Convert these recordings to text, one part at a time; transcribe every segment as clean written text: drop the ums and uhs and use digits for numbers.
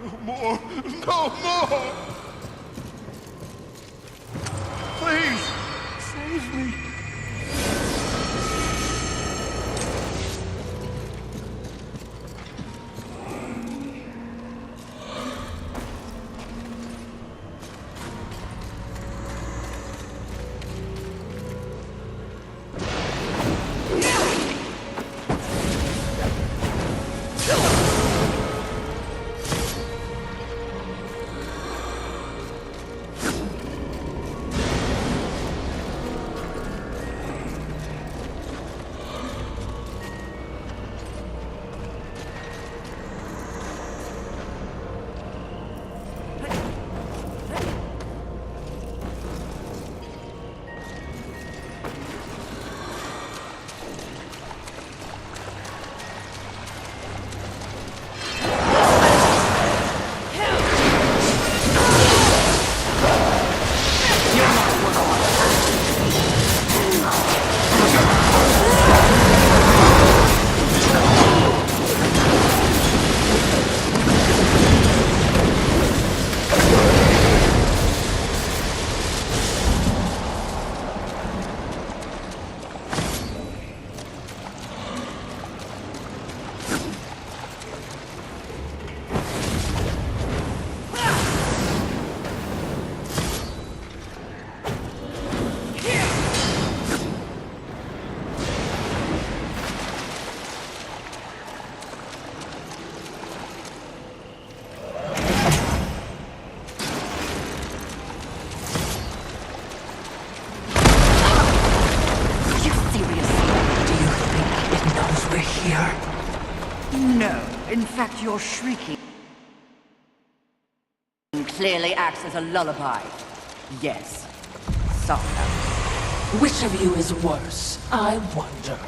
No more! No more! Please! Save me! In fact, your shrieking clearly acts as a lullaby. Yes, somehow. Which of you is worse, I wonder.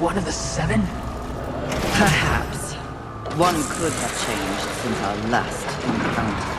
one of the 7? Perhaps. One could have changed since our last encounter.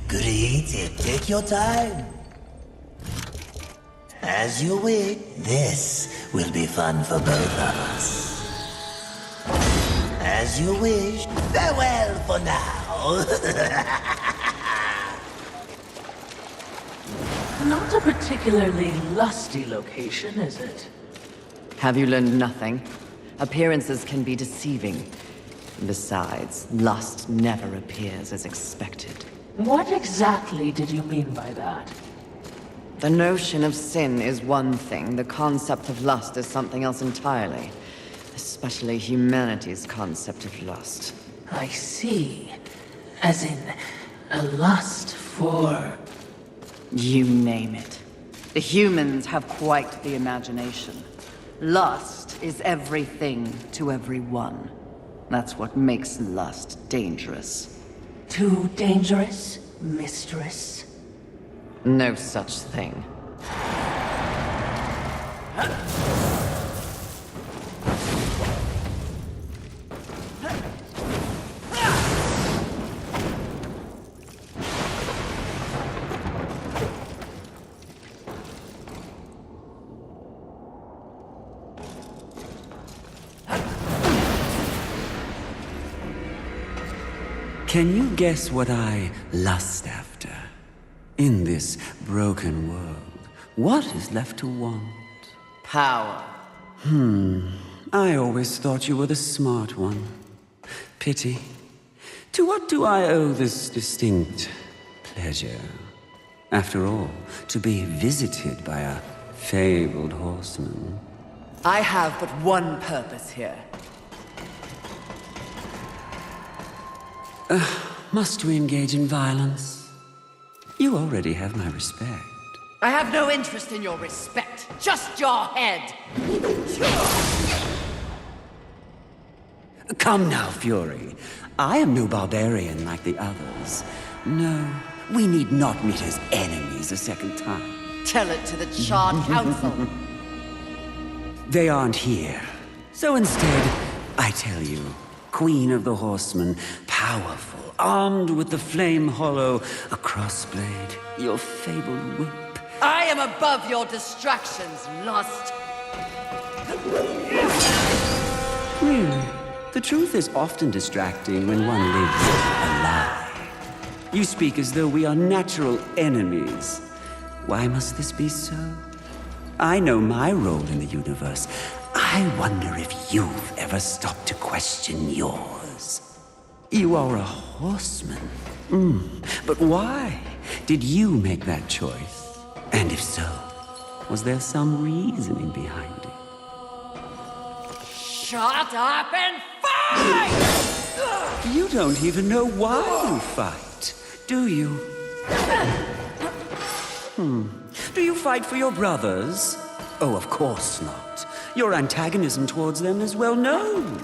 Creative, take your time. As you wish. This will be fun for both of us. As you wish. Farewell for now. Not a particularly lusty location, is it? Have you learned nothing? Appearances can be deceiving. Besides, lust never appears as expected. What exactly did you mean by that? The notion of sin is one thing, the concept of lust is something else entirely. Especially humanity's concept of lust. I see. As in, a lust for... You name it. The humans have quite the imagination. Lust is everything to everyone. That's what makes lust dangerous. Too dangerous, mistress? No such thing. Can you guess what I lust after? In this broken world, what is left to want? Power. I always thought you were the smart one. Pity. To what do I owe this distinct pleasure? After all, to be visited by a fabled horseman. I have but one purpose here. Must we engage in violence? You already have my respect. I have no interest in your respect, just your head. Come now, Fury. I am no barbarian like the others. No, we need not meet as enemies a second time. Tell it to the Charred Council. They aren't here. So instead, I tell you, Queen of the Horsemen, powerful, armed with the flame hollow, a crossblade, your fabled whip. I am above your distractions, lust. Really? The truth is often distracting when one lives a lie. You speak as though we are natural enemies. Why must this be so? I know my role in the universe. I wonder if you've ever stopped to question yours. You are a horseman. But why did you make that choice? And if so, was there some reasoning behind it? Shut up and fight! You don't even know why you fight, do you? Do you fight for your brothers? Oh, of course not. Your antagonism towards them is well known.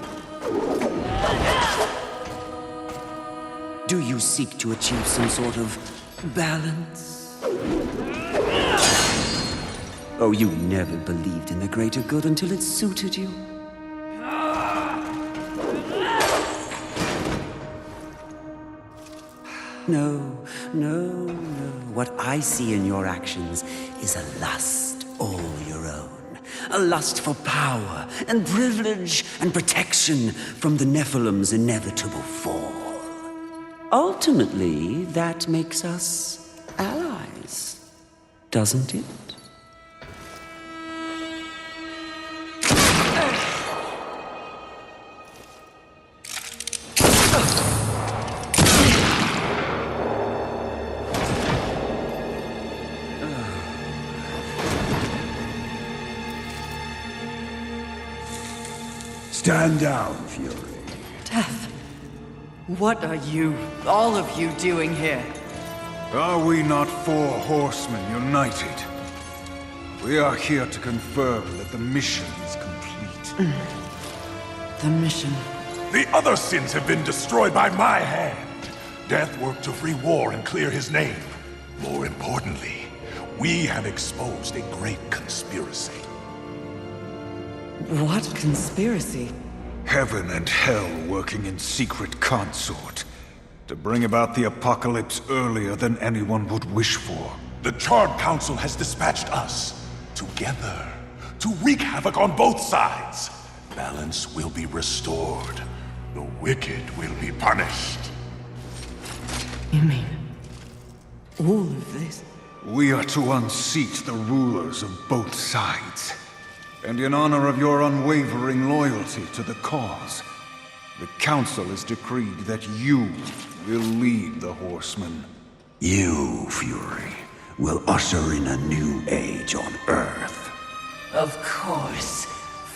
Do you seek to achieve some sort of balance? Oh, you never believed in the greater good until it suited you. No, no, no. What I see in your actions is a lust all your own. a lust for power and privilege and protection from the Nephilim's inevitable fall. Ultimately, that makes us allies, doesn't it? Stand down, Fury. Death. What are you, all of you, doing here? Are we not four horsemen united? We are here to confirm that the mission is complete. The mission. The other sins have been destroyed by my hand. Death worked to free War and clear his name. More importantly, we have exposed a great conspiracy. What conspiracy? Heaven and hell working in secret consort to bring about the apocalypse earlier than anyone would wish for. The Charred Council has dispatched us together to wreak havoc on both sides. Balance will be restored. The wicked will be punished. You mean all of this? We are to unseat the rulers of both sides. And in honor of your unwavering loyalty to the cause, the Council has decreed that you will lead the Horsemen. You, Fury, will usher in a new age on Earth. Of course.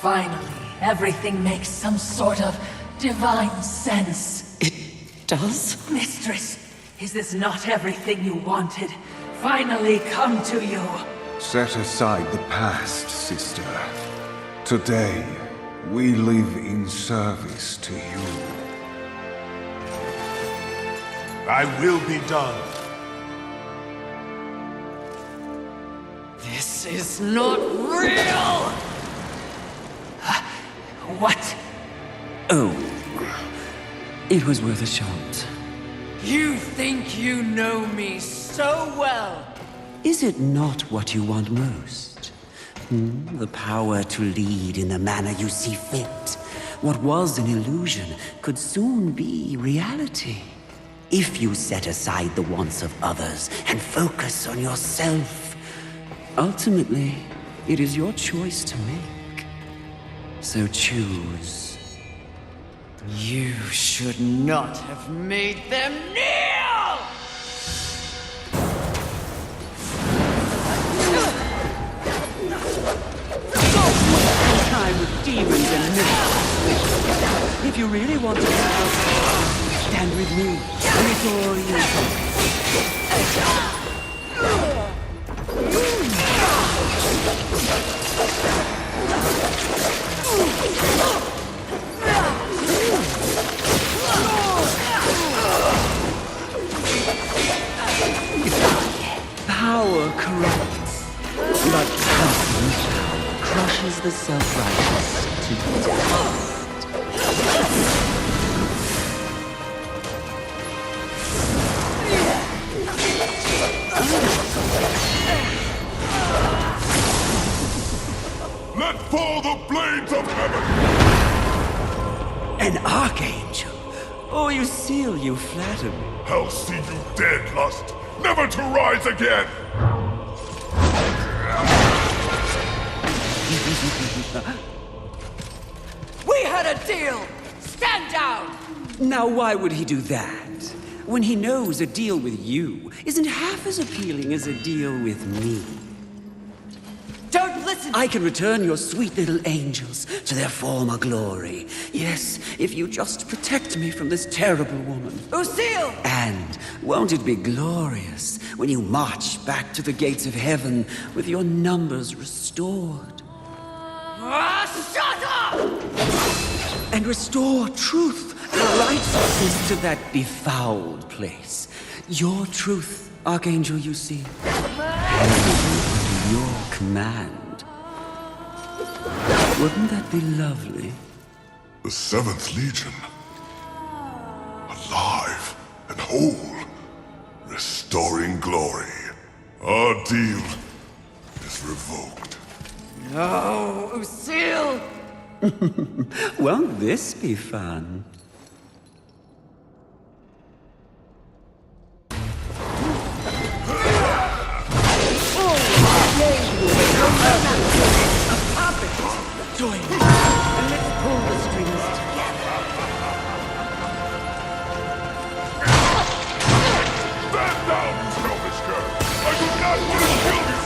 Finally, everything makes some sort of divine sense. It does? Mistress, is this not everything you wanted? Finally come to you. Set aside the past, sister. Today, we live in service to you. Thy will be done. This is not real! What? Oh, it was worth a shot. You think you know me so well! Is it not what you want most? The power to lead in the manner you see fit. What was an illusion could soon be reality. If you set aside the wants of others and focus on yourself. Ultimately, it is your choice to make. So choose. You should not have made them kneel! Time with demons and myths. If you really want to help, stand with me. Before you. Power corrupts, but constant power crushes the self-righteous to death. Let fall the blades of heaven! An archangel? Oh, you seal, you flatter me. I'll see you dead, Lust, never to rise again! We had a deal! Stand down! Now why would he do that? When he knows a deal with you isn't half as appealing as a deal with me. Don't listen! I can return your sweet little angels to their former glory. Yes, if you just protect me from this terrible woman. Lucille! And won't it be glorious when you march back to the gates of heaven with your numbers restored? Shut up! And restore truth and righteousness to that befouled place. Your truth, Archangel, you see. Under your command. Wouldn't that be lovely? The 7th Legion. Alive and whole. Restoring glory. Our deal is revoked. No, Lucille! Won't this be fun? Join me, and let's pull the strings together. Stand down, you selfish cur! I do not want to kill you!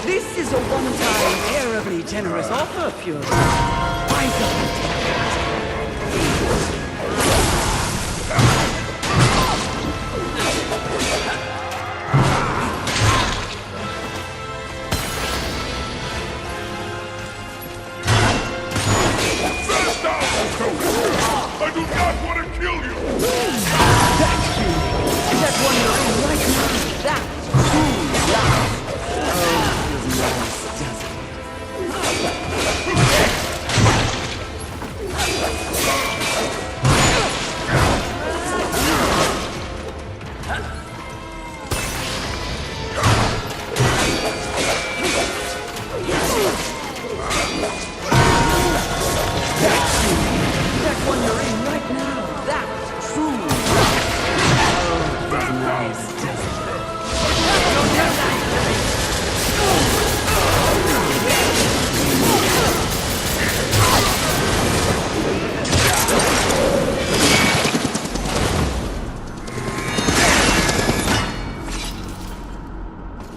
This is a one-time, terribly generous offer, Fury. Rise up and take it. Stand down, you selfish cur! I do not want to kill you! That's feeling. Is that wondering right now? That's true love. Oh, his nice, does it? That wondering right now. That's true love. Oh, his nice, does it?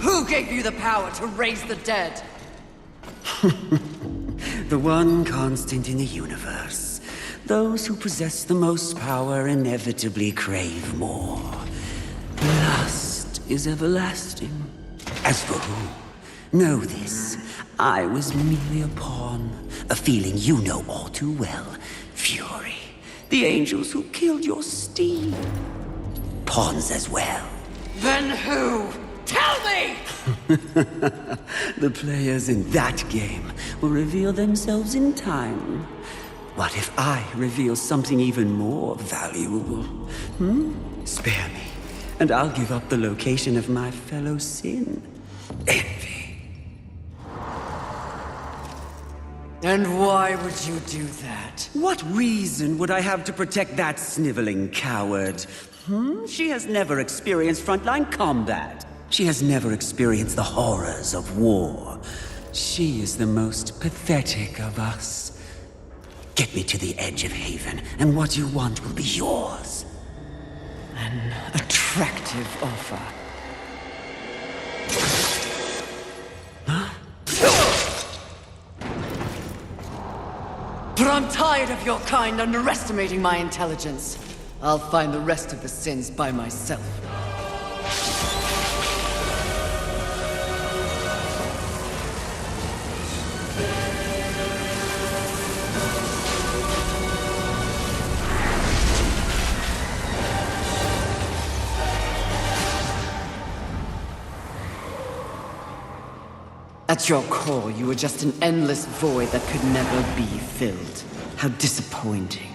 Who gave you the power to raise the dead? The one constant in the universe. Those who possess the most power inevitably crave more. Lust is everlasting. As for who, know this. I was merely a pawn. A feeling you know all too well. Fury. The angels who killed your steed. Pawns as well. Then who? Tell me! The players in that game will reveal themselves in time. What if I reveal something even more valuable? Spare me, and I'll give up the location of my fellow sin. Envy. And why would you do that? What reason would I have to protect that sniveling coward? She has never experienced frontline combat. She has never experienced the horrors of war. She is the most pathetic of us. Get me to the edge of Haven, and what you want will be yours. An attractive offer. But I'm tired of your kind underestimating my intelligence. I'll find the rest of the sins by myself. At your core, you were just an endless void that could never be filled. How disappointing.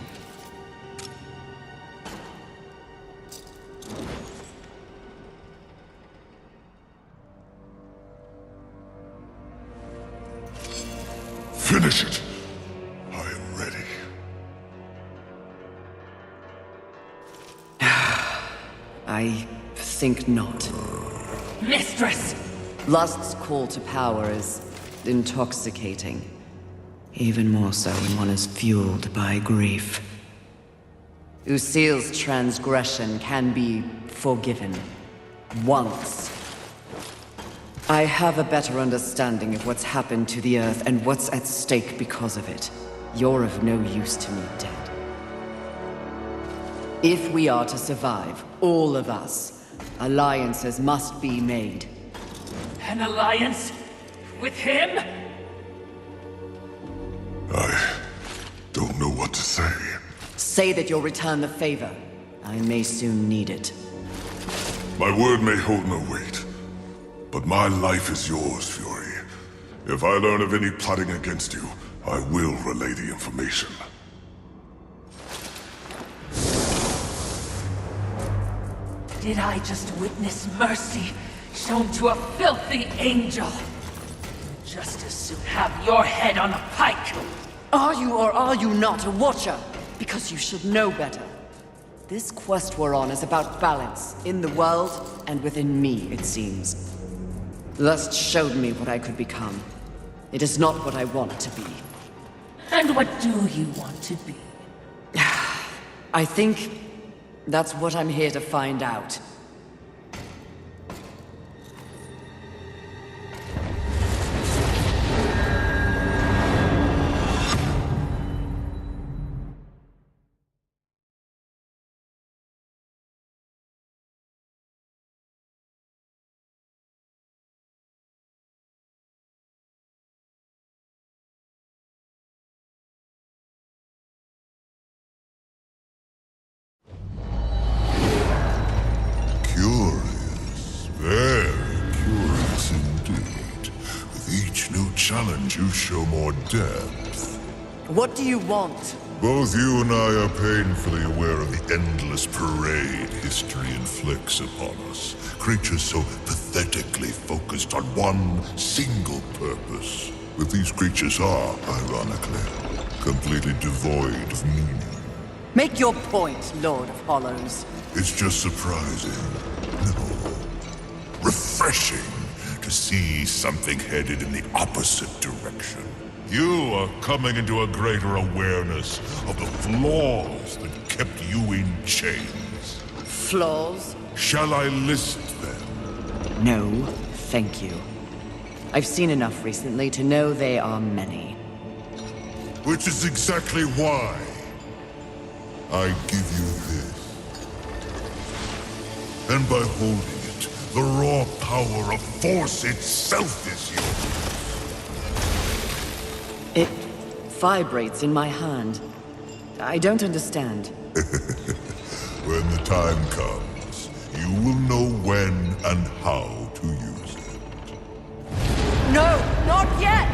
Finish it! I am ready. I think not. Mistress! Lust's call to power is intoxicating. Even more so when one is fueled by grief. Lucille's transgression can be forgiven. Once. I have a better understanding of what's happened to the Earth and what's at stake because of it. You're of no use to me, dead. If we are to survive, all of us, alliances must be made. An alliance? With him? I don't know what to say. Say that you'll return the favor. I may soon need it. My word may hold no weight, but my life is yours, Fury. If I learn of any plotting against you, I will relay the information. did I just witness mercy shown to a filthy angel? Just as soon have your head on a pike! Are you or are you not a Watcher? Because you should know better. This quest we're on is about balance, in the world and within me, it seems. Lust showed me what I could become. It is not what I want to be. And what do you want to be? I think that's what I'm here to find out. Curious, very curious indeed. With each new challenge, you show more depth. What do you want? Both you and I are painfully aware of the endless parade history inflicts upon us. Creatures so pathetically focused on one single purpose. But these creatures are, ironically, completely devoid of meaning. Make your point, Lord of Hollows. It's just surprising, no, refreshing to see something headed in the opposite direction. You are coming into a greater awareness of the flaws that kept you in chains. Flaws? Shall I list them? No, thank you. I've seen enough recently to know they are many. Which is exactly why I give you this. And by holding it, the raw power of Force itself is yours. It vibrates in my hand. I don't understand. When the time comes, you will know when and how to use it. No, not yet!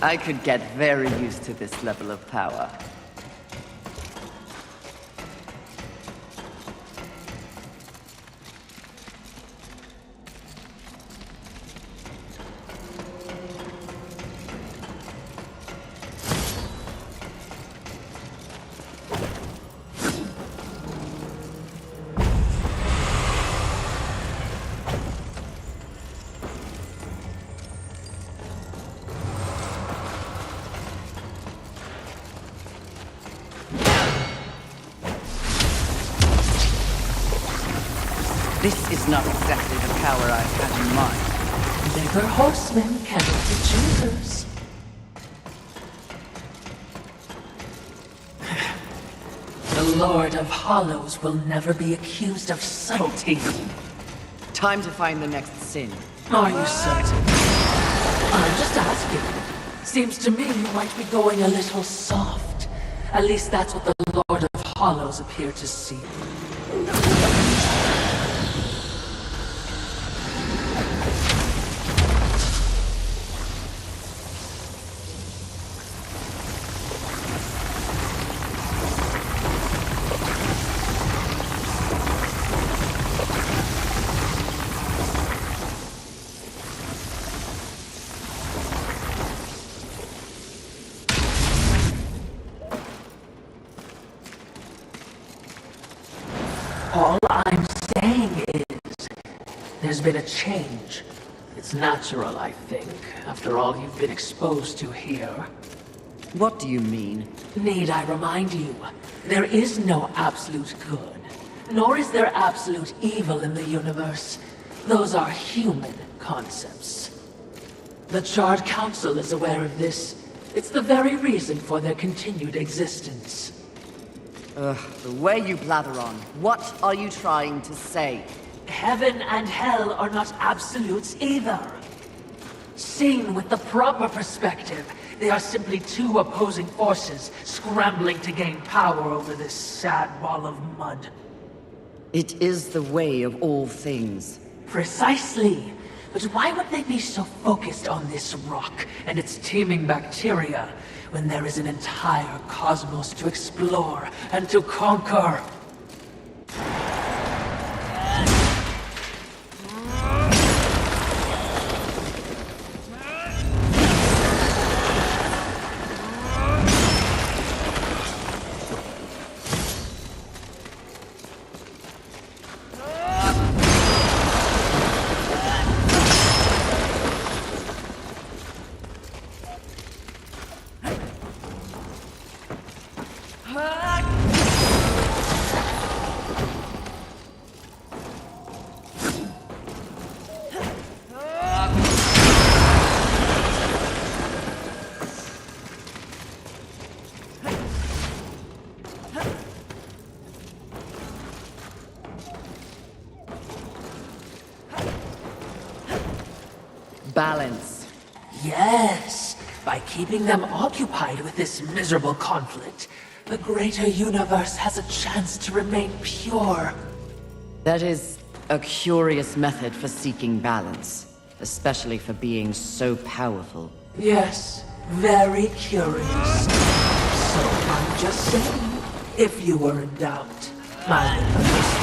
I could get very used to this level of power. This is not exactly the power I had in mind. Beggar horsemen cannot be choosers. The Lord of Hollows will never be accused of subtlety. Time to find the next sin. Are you certain? I'm just asking. Seems to me you might be going a little soft. At least that's what the Lord of Hollows appear to see. All I'm saying is, there's been a change. It's natural, I think, after all you've been exposed to here. What do you mean? Need I remind you, there is no absolute good, nor is there absolute evil in the universe. Those are human concepts. The Charred Council is aware of this. It's the very reason for their continued existence. The way you blather on. What are you trying to say? Heaven and hell are not absolutes either. Seen with the proper perspective, they are simply two opposing forces scrambling to gain power over this sad ball of mud. It is the way of all things. Precisely. But why would they be so focused on this rock and its teeming bacteria when there is an entire cosmos to explore and to conquer? Balance. Yes, by keeping them occupied with this miserable conflict, the greater universe has a chance to remain pure. That is a curious method for seeking balance, especially for beings so powerful. Yes, very curious. So I'm just saying, if you were in doubt, I would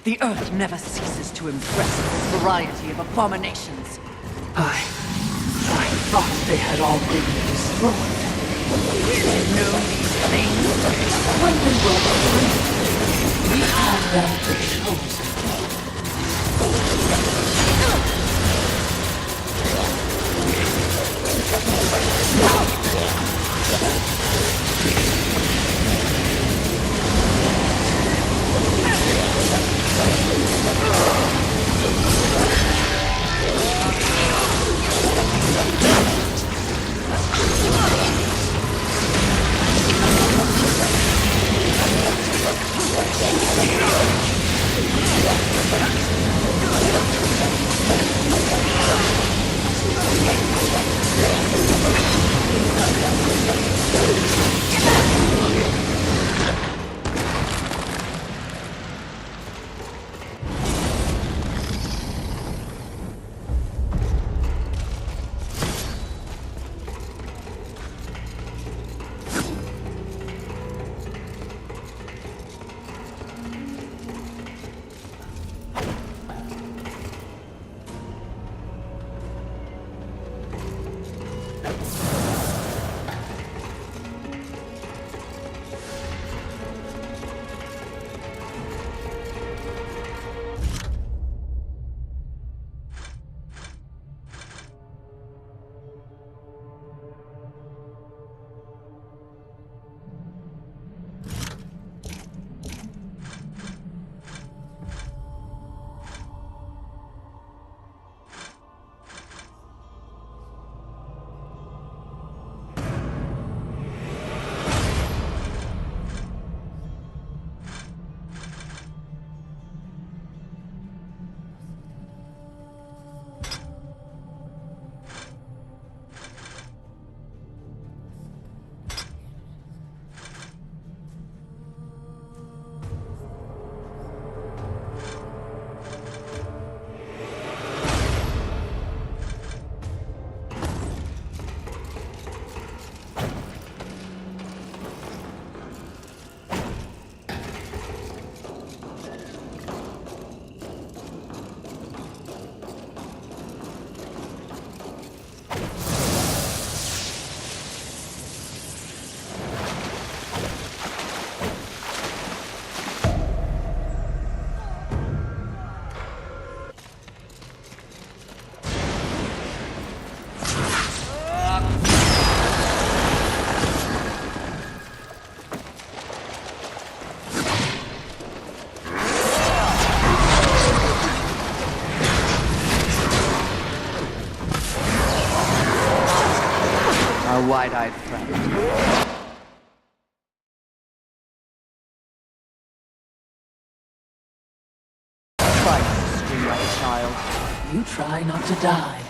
The Earth never ceases to impress with its variety of abominations. I thought they had all been destroyed. You know these things? When they were free, we had them chosen. Our wide-eyed friend. Try to scream like a child. You try not to die.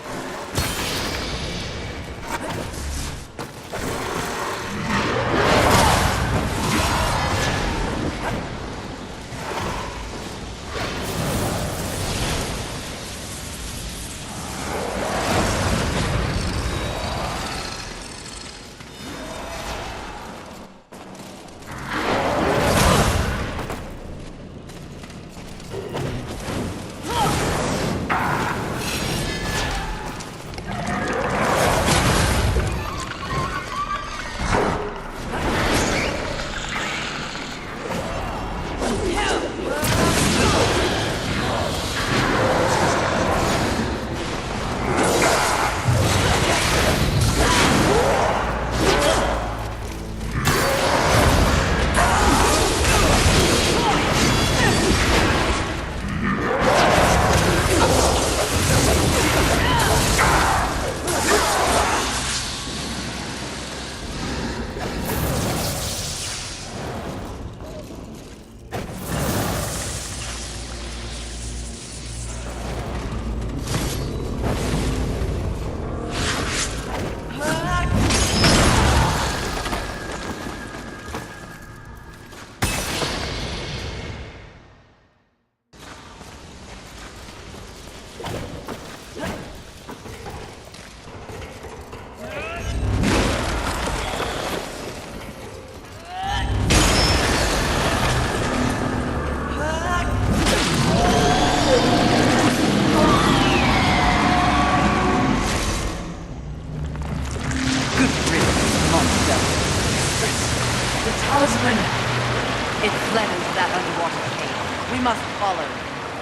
must follow.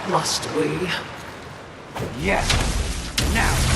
Must we? Yes. Now.